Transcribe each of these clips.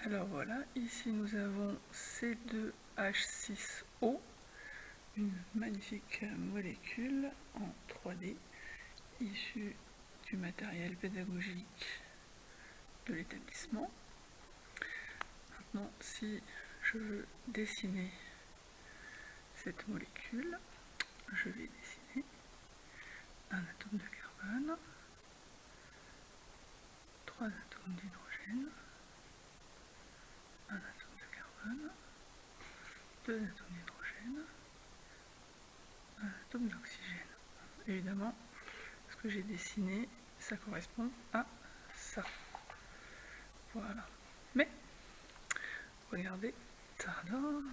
Alors voilà, ici nous avons C2H6O, une magnifique molécule en 3D issue du matériel pédagogique de l'établissement. Maintenant, si je veux dessiner cette molécule, je vais dessiner un atome de carbone, 3 atomes d'hydrogène, un atome de carbone, 2 atomes d'hydrogène, un atome d'oxygène. Évidemment, ce que j'ai dessiné, ça correspond à ça. Voilà. Mais, regardez, tadam,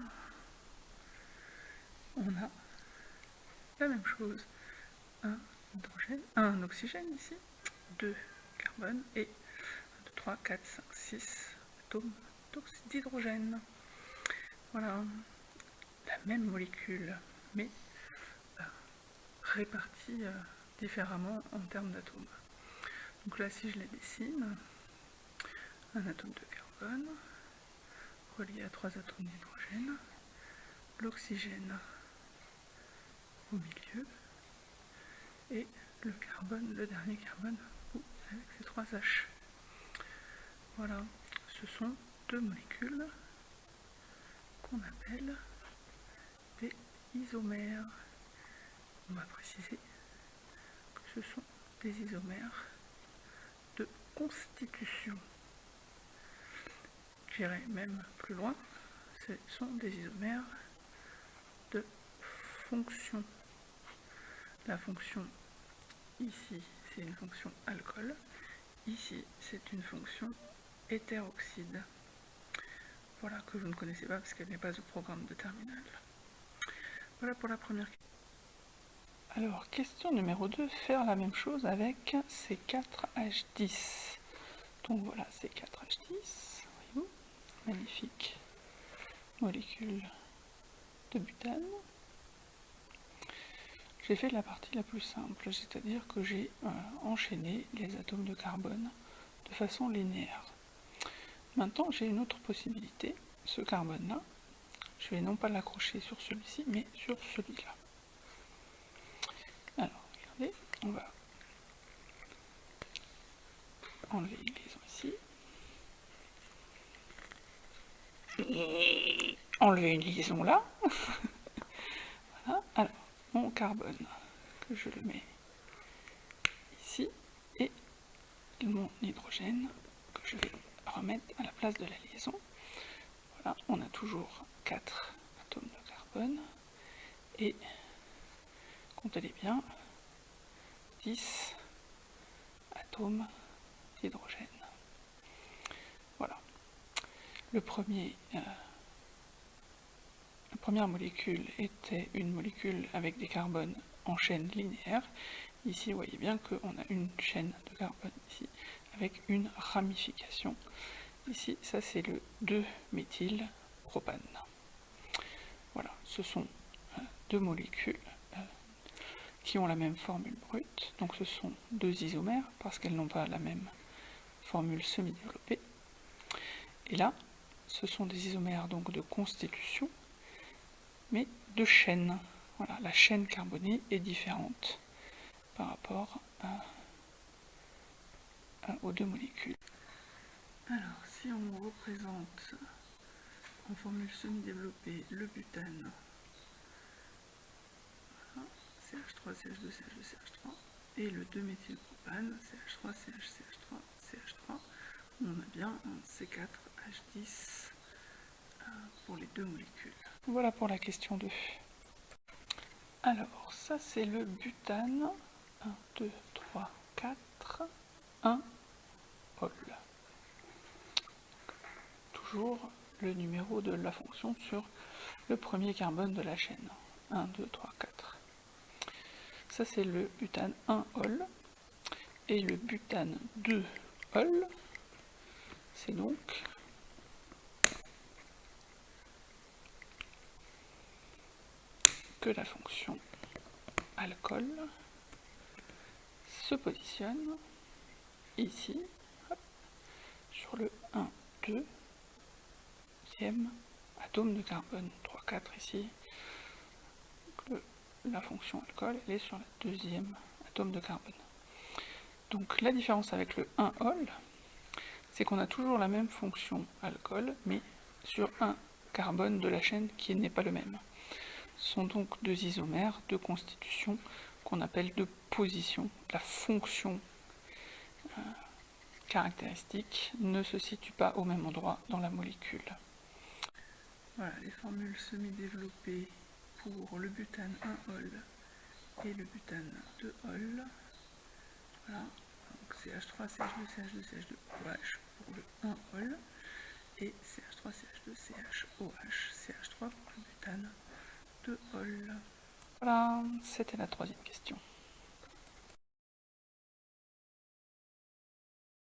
on a la même chose. Un hydrogène, un oxygène ici, 2 carbone et 1, 2, 3, 4, 5, 6 atomes d'hydrogène. Voilà, la même molécule, mais répartie différemment en termes d'atomes. Donc là, si je les dessine, un atome de carbone relié à 3 atomes d'hydrogène, l'oxygène au milieu, et le carbone, le dernier carbone, avec ses 3 H. Voilà, ce sont deux molécules qu'on appelle des isomères. On va préciser que ce sont des isomères de constitution. J'irai même plus loin, ce sont des isomères de fonction. La fonction ici, c'est une fonction alcool. Ici, c'est une fonction hétéroxyde. Voilà, que vous ne connaissez pas parce qu'elle n'est pas au programme de terminale. Voilà pour la première question. Alors, question numéro 2, faire la même chose avec C4H10. Donc voilà, C4H10, voyez-vous, magnifique molécule de butane. J'ai fait la partie la plus simple, c'est-à-dire que j'ai enchaîné les atomes de carbone de façon linéaire. Maintenant, j'ai une autre possibilité. Ce carbone-là, je vais non pas l'accrocher sur celui-ci, mais sur celui-là. Alors, regardez, on va enlever une liaison ici. Enlever une liaison là. Voilà. Alors, mon carbone, que je le mets ici, et mon hydrogène, que je vais remettre à la place de la liaison. Voilà, on a toujours 4 atomes de carbone, et, comptez-les bien, 10 atomes d'hydrogène. Voilà. La première molécule était une molécule avec des carbones en chaîne linéaire. Ici, vous voyez bien qu'on a une chaîne de carbone ici, avec une ramification. Ici, ça c'est le 2-méthylpropane. Voilà, ce sont deux molécules qui ont la même formule brute. Donc ce sont deux isomères, parce qu'elles n'ont pas la même formule semi-développée. Et là, ce sont des isomères donc de constitution, mais de chaîne. Voilà, la chaîne carbonée est différente par rapport aux deux molécules. Alors, si on représente en formule semi-développée le butane, voilà, CH3, CH2, CH2, CH3, et le 2-méthylpropane, CH3, CH, CH3, CH3, on a bien un C4H10 pour les deux molécules. Voilà pour la question 2. Alors, ça c'est le butane. 1, 2, 3, 4, 1 ol. Toujours le numéro de la fonction sur le premier carbone de la chaîne. 1, 2, 3, 4. Ça c'est le butane 1 ol. Et le butane 2 ol, c'est donc que la fonction alcool se positionne ici, hop, sur le 1, 2, deuxième atome de carbone, 3, 4 ici. Donc la fonction alcool, elle est sur la deuxième atome de carbone. Donc la différence avec le 1-ol, c'est qu'on a toujours la même fonction alcool, mais sur un carbone de la chaîne qui n'est pas le même. Ce sont donc deux isomères de constitution qu'on appelle de position. La fonction caractéristique ne se situe pas au même endroit dans la molécule. Voilà les formules semi-développées pour le butane 1-ol et le butane 2-ol. Voilà, donc CH3, CH2, CH2, CH2, OH pour le 1-ol et CH3, CH2, CHOH, CH3 pour le butane 2-ol. Voilà, c'était la troisième question.